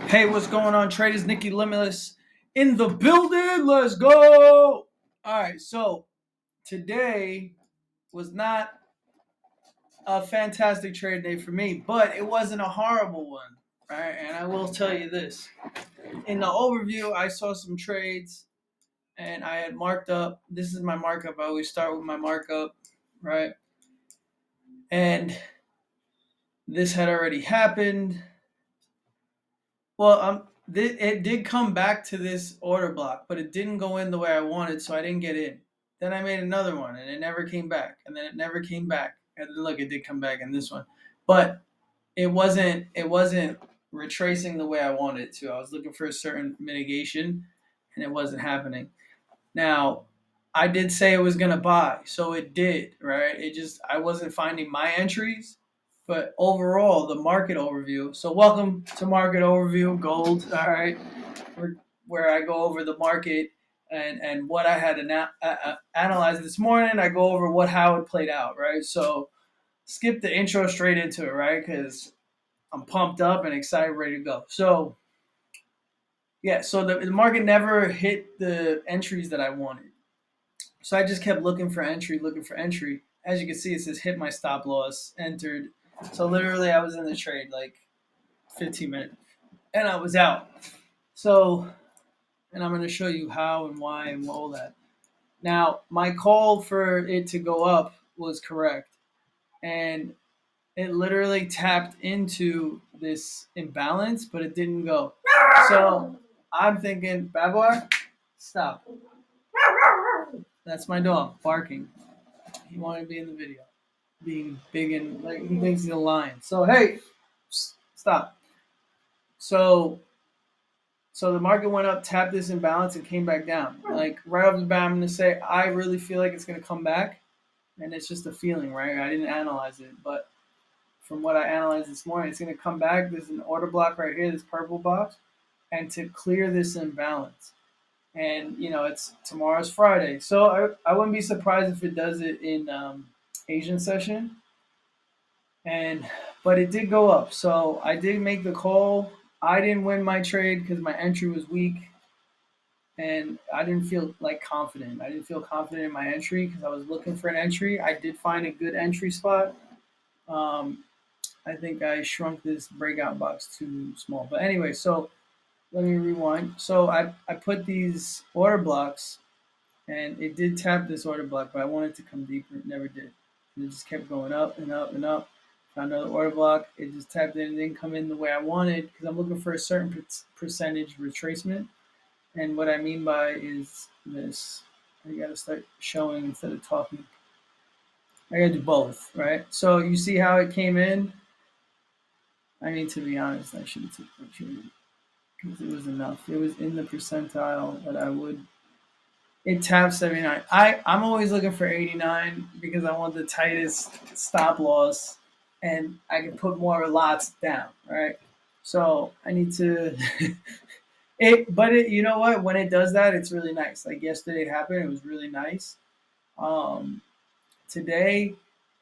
Hey, what's going on, traders? Nikki Limitless in the building. Let's go. All right, so today was not a fantastic trade day for me, but it wasn't a horrible one. Right, and I will tell you this: in the overview, I saw some trades, and I had marked up. This is my markup. I always start with my markup, right? And this had already happened. Well, it did come back to this order block, but it didn't go in the way I wanted, so I didn't get in. Then I made another one, and it never came back, and then it never came back, and then look, it did come back in this one, but it wasn't retracing the way I wanted it to. I was looking for a certain mitigation, and it wasn't happening. Now, I did say it was gonna buy, so it did, right? It just I wasn't finding my entries, but overall, the market overview. So, welcome to Market Overview Gold. All right, where I go over the market and what I had analyzed this morning. I go over how it played out, right? So, skip the intro straight into it, right? Because I'm pumped up and excited, ready to go. So, yeah, so the market never hit the entries that I wanted. So I just kept looking for entry, looking for entry. As you can see, it says hit my stop loss, entered. So literally, I was in the trade like 15 minutes, and I was out. So, and I'm going to show you how and why and all that. Now, my call for it to go up was correct, and it literally tapped into this imbalance, but it didn't go. So I'm thinking, bad boy, stop. That's my dog barking. He wanted to be in the video, being big and like he thinks he's a lion. So hey, stop. So so the market went up, tapped this imbalance, and came back down. Like right off the bat, I'm gonna say I really feel like it's gonna come back, and it's just a feeling, right? I didn't analyze it, but from what I analyzed this morning, it's gonna come back. There's an order block right here, this purple box, and to clear this imbalance. And it's tomorrow's Friday, so I wouldn't be surprised if it does it in Asian session. And but it did go up, so I did make the call. I didn't win my trade because my entry was weak, and I didn't feel like confident. I didn't feel confident in my entry because I was looking for an entry. I did find a good entry spot. Um, I think I shrunk this breakout box too small, but anyway, so let me rewind. So I put these order blocks, and it did tap this order block, but I wanted to come deeper. It never did. And it just kept going up and up and up. Found another order block. It just tapped in and didn't come in the way I wanted because I'm looking for a certain percentage retracement. And what I mean by is this. I got to start showing instead of talking. I got to do both, right? So you see how it came in? I mean, to be honest, I should have took my trade because it was enough. It was in the percentile that I would. It taps 79. I'm always looking for 89 because I want the tightest stop loss and I can put more lots down, right? So I need to you know what? When it does that, it's really nice. Like yesterday it happened, it was really nice. Um Today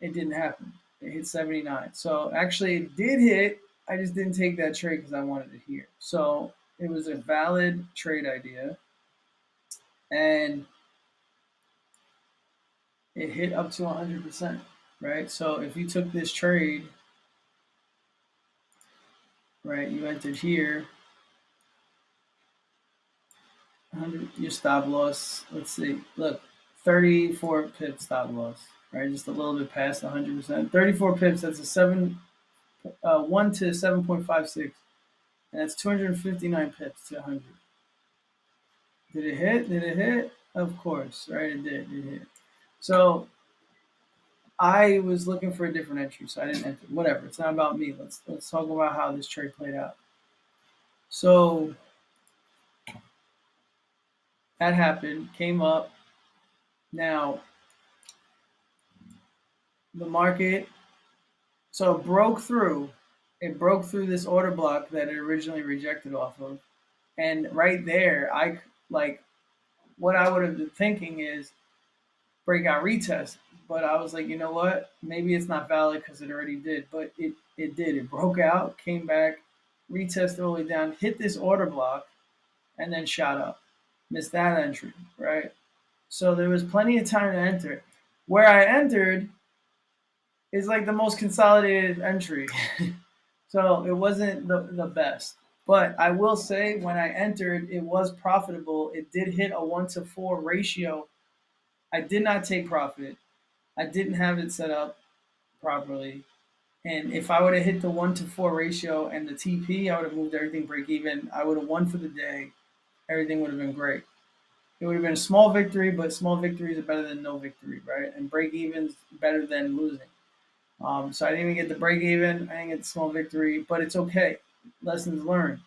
it didn't happen. It hit 79. So actually it did hit. I just didn't take that trade because I wanted it here. So it was a valid trade idea. And it hit up to 100%, right? So if you took this trade, right, you entered here, 100, your stop loss, let's see, look, 34 pip stop loss, right? Just a little bit past 100%. 34 pips, that's a 1 to 7.56, and that's 259 pips to 100. Did it hit? Did it hit? Of course, right? It did. It hit. So I was looking for a different entry, so I didn't enter. Whatever. It's not about me. Let's talk about how this trade played out. So that happened, came up. Now the market so broke through. It broke through this order block that it originally rejected off of, and right there, I like what I would have been thinking is breakout retest. But I was like, you know what? Maybe it's not valid because it already did, but it did. It broke out, came back, retest all the way down, hit this order block, and then shot up. Missed that entry, right? So there was plenty of time to enter. Where I entered is like the most consolidated entry. So it wasn't the best. But I will say when I entered, it was profitable. It did hit a 1-to-4 ratio. I did not take profit. I didn't have it set up properly. And if I would have hit the 1-to-4 ratio and the TP, I would have moved everything break even. I would have won for the day. Everything would have been great. It would have been a small victory, but small victories are better than no victory, right? And break evens better than losing. So I didn't even get the break even. I didn't get the small victory, but it's okay. Lessons learned,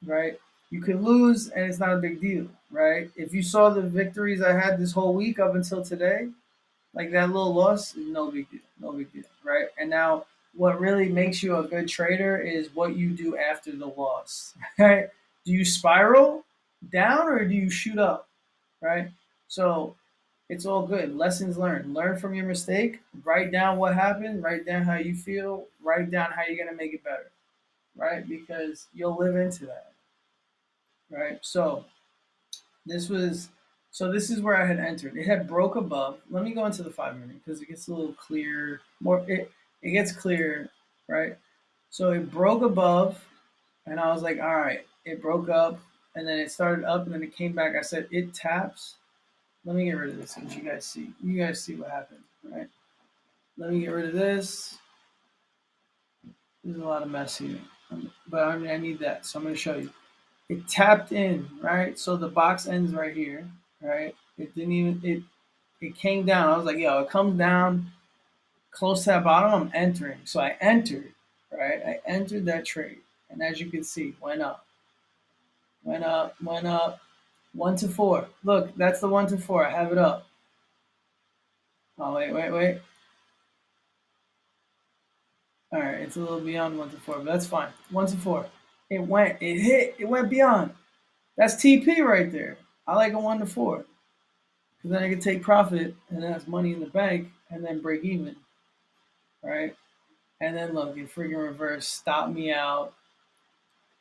right? You could lose and it's not a big deal, right? If you saw the victories I had this whole week up until today, like that little loss, no big deal, no big deal, right? And now what really makes you a good trader is what you do after the loss, right? Do you spiral down or do you shoot up, right? So it's all good. Lessons learned. Learn from your mistake. Write down what happened. Write down how you feel. Write down how you're gonna make it better, right? Because you'll live into that, right? This was this is where I had entered. It had broke above. Let me go into the 5 minute because it gets a little clear. It gets clear, right? So it broke above, and I was like, all right, it broke up, and then it started up, and then it came back. I said it taps. Let me get rid of this so you guys see. You guys see what happened, right? Let me get rid of this. There's a lot of mess here, but I need that, so I'm going to show you. It tapped in, right? So the box ends right here, right? It didn't even it came down. I was like, yo, it comes down close to that bottom. I'm entering, so I entered, right? I entered that trade, and as you can see, went up, went up, went up, 1-to-4. Look, that's the 1-to-4. I have it up. Oh wait. All right, it's a little beyond 1-to-4, but that's fine. 1-to-4. It hit, it went beyond. That's TP right there. I like a 1-to-4 because then I can take profit and that's money in the bank and then break even, right? And then look, it freaking reverse stopped me out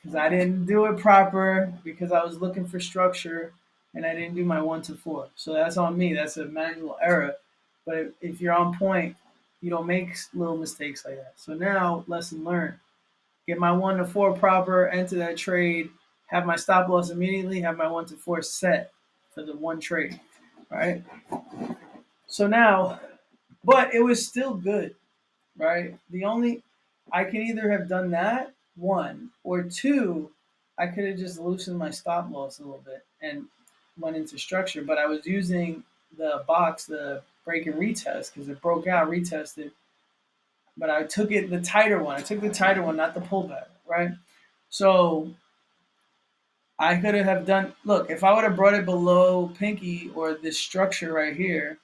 because I didn't do it proper because I was looking for structure and I didn't do my 1-to-4. So that's on me. That's a manual error. But if you're on point, you don't make little mistakes like that. So now, lesson learned. Get my 1-to-4 proper, enter that trade, have my stop loss immediately, have my 1-to-4 set for the one trade, right? So now, but it was still good, right? I could either have done that, one, or two, I could have just loosened my stop loss a little bit and went into structure, but I was using the box, the break and retest, because it broke out, retested, but I took the tighter one. I took the tighter one, not the pullback, right? So I could have done. Look, if I would have brought it below pinky or this structure right here,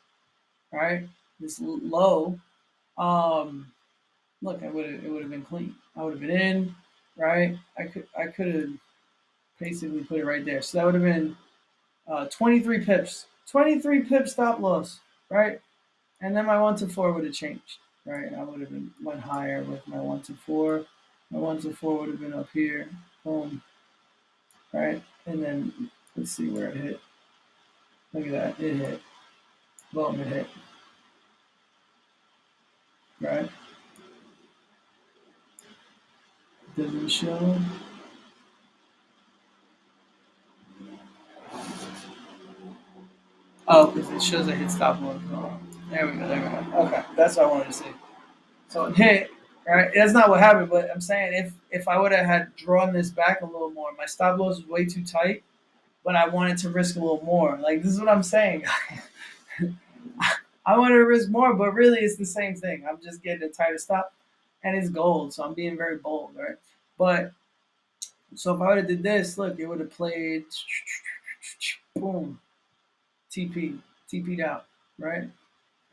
right, this low, look, it would have been clean. I would have been in, right? I could have basically put it right there. So that would have been 23 pips, 23 pips stop loss, right? And then my 1-to-4 would have changed, right? I would have went higher with my 1-to-4. My 1-to-4 would have been up here, boom, right? And then let's see where it hit. Look at that, it hit, boom, it hit, right? Doesn't show. Oh, because it shows a hit stop loss. Oh, there we go. Okay, that's what I wanted to see. So it hit, right? That's not what happened, but I'm saying if I would have had drawn this back a little more, my stop loss was way too tight, but I wanted to risk a little more. Like this is what I'm saying. I wanted to risk more, but really it's the same thing. I'm just getting a tighter stop, and it's gold, so I'm being very bold, right? But so if I would have did this, look, it would have played, boom, TP'd out, right?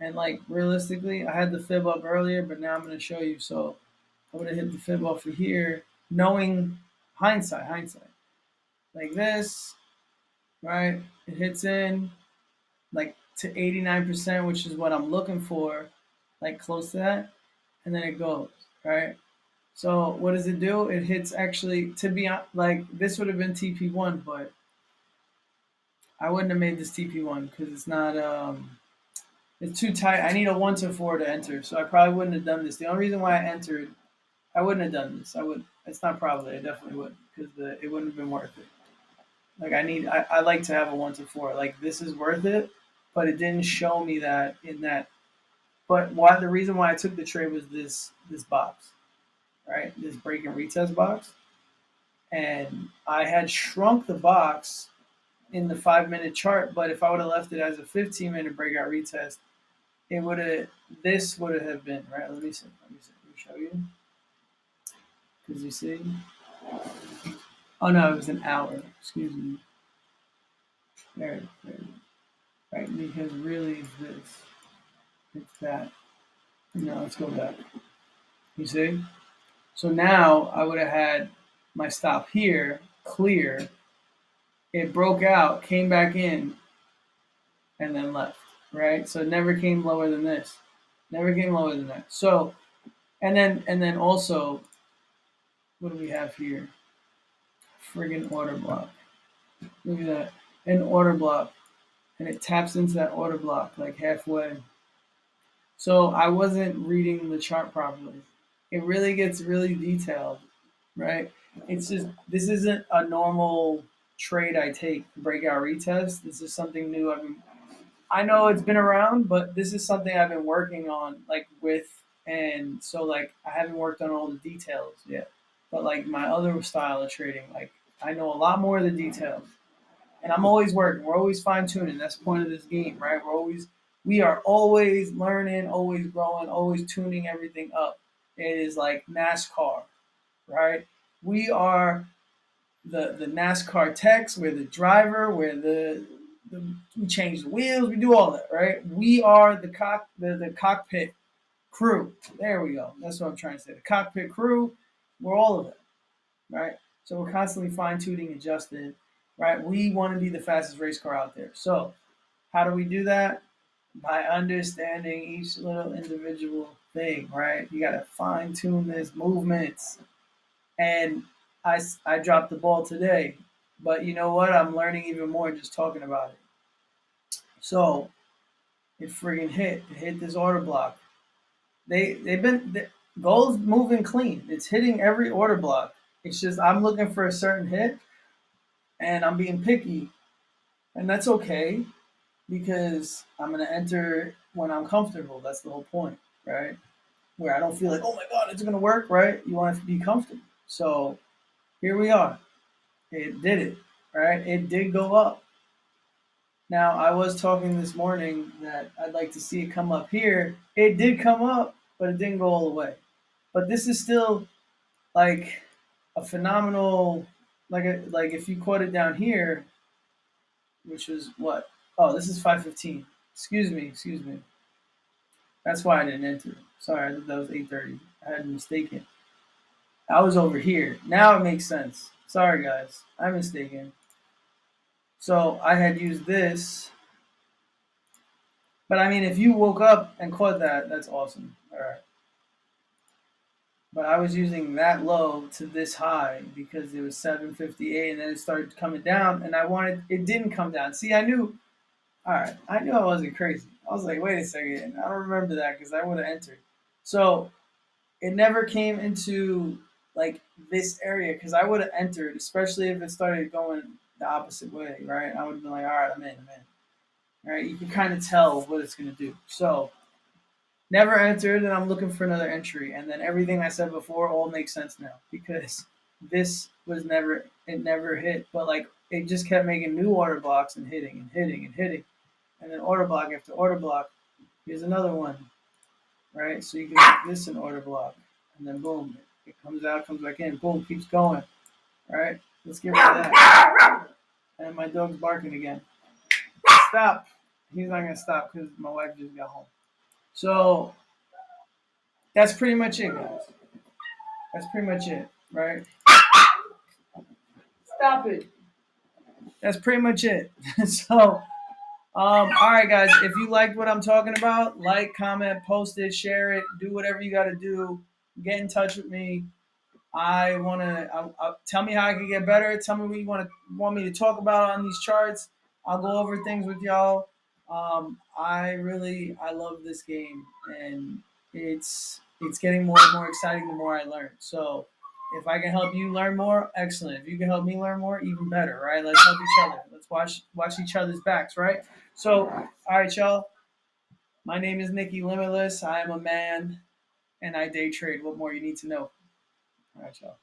And like realistically, I had the fib up earlier, but now I'm going to show you. So I would have hit the fib off of here, knowing hindsight, like this, right? It hits in like to 89%, which is what I'm looking for, like close to that, and then it goes, right? So what does it do? It hits actually, to be like, this would have been TP1, but I wouldn't have made this TP1 because it's not it's too tight. I need a 1 to 4 to enter, so I probably wouldn't have done this. The only reason why I entered, I wouldn't have done this. I would. It's not probably. I definitely would because it wouldn't have been worth it. Like I like to have a 1 to 4. Like this is worth it, but it didn't show me that in that. But why the reason why I took the trade was this box, right? This break and retest box, and I had shrunk the box in the 5 minute chart. But if I would have left it as a 15-minute breakout retest, it would have this would have been right. Let me see. Let me show you. Because you see, oh no, it was an hour. Excuse me. There, right? Because really, it's this. It's that. No, let's go back. You see? So now I would have had my stop here clear. It broke out, came back in, and then left. Right? So it never came lower than this. Never came lower than that. So, and then also, what do we have here? Friggin' order block. Look at that. An order block. And it taps into that order block like halfway. So I wasn't reading the chart properly. It really gets really detailed, right? It's just this isn't a normal trade I take, breakout retest. This is something new. I know it's been around, but this is something I've been working on like with, and so like I haven't worked on all the details yet. But like my other style of trading, like I know a lot more of the details. And I'm always working. We're always fine tuning. That's the point of this game, right? We are always learning, always growing, always tuning everything up. It is like NASCAR, right? We are the NASCAR techs. We're the driver. We're we change the wheels. We do all that, right? We are the cockpit crew. There we go. That's what I'm trying to say. The cockpit crew. We're all of it, right? So we're constantly fine tuning, adjusting, right? We want to be the fastest race car out there. So how do we do that? By understanding each little individual thing, right? You got to fine tune this movements. And I dropped the ball today, but you know what? I'm learning even more just talking about it. So it friggin' hit. It hit this order block. Gold's moving clean. It's hitting every order block. It's just I'm looking for a certain hit, and I'm being picky, and that's okay because I'm gonna enter when I'm comfortable. That's the whole point, right? Where I don't feel like, oh my god, it's gonna work, right? You want it to be comfortable. So here we are. It did it, right? It did go up. Now I was talking this morning that I'd like to see it come up here. It did come up, but it didn't go all the way. But this is still like a phenomenal, like if you quote it down here, which was what? Oh, this is 5:15. Excuse me. That's why I didn't enter. Sorry, that was 8:30. I had mistaken. I was over here. Now it makes sense. Sorry, guys. I'm mistaken. So I had used this. But I mean, if you woke up and caught that, that's awesome. All right. But I was using that low to this high because it was 758 and then it started coming down and it didn't come down. See, I knew I wasn't crazy. I was like, wait a second, I don't remember that because I would have entered. So it never came into like this area because I would have entered, especially if it started going the opposite way, right? I would have been like, all right, I'm in. All right, you can kind of tell what it's gonna do. So never entered, and I'm looking for another entry. And then everything I said before all makes sense now because this was never hit, but like it just kept making new order blocks and hitting and hitting and hitting. And then order block after order block. Here's another one, right? So you can make this an order block, and then boom, it comes out, comes back in, boom, keeps going. All right, let's get rid of that. And my dog's barking again. Stop. He's not gonna stop because my wife just got home. So that's pretty much it, guys. That's pretty much it, right? Stop it. That's pretty much it. So, all right, guys. If you liked what I'm talking about, like, comment, post it, share it, do whatever you got to do. Get in touch with me. I want to tell me how I can get better. Tell me what you want me to talk about on these charts. I'll go over things with y'all. I love this game, and it's getting more and more exciting the more I learn. So if I can help you learn more, excellent. If you can help me learn more, even better, right? Let's help each other. Let's watch each other's backs, right? So, all right, y'all. My name is Nicky Limitless. I am a man, and I day trade. What more you need to know? All right, y'all.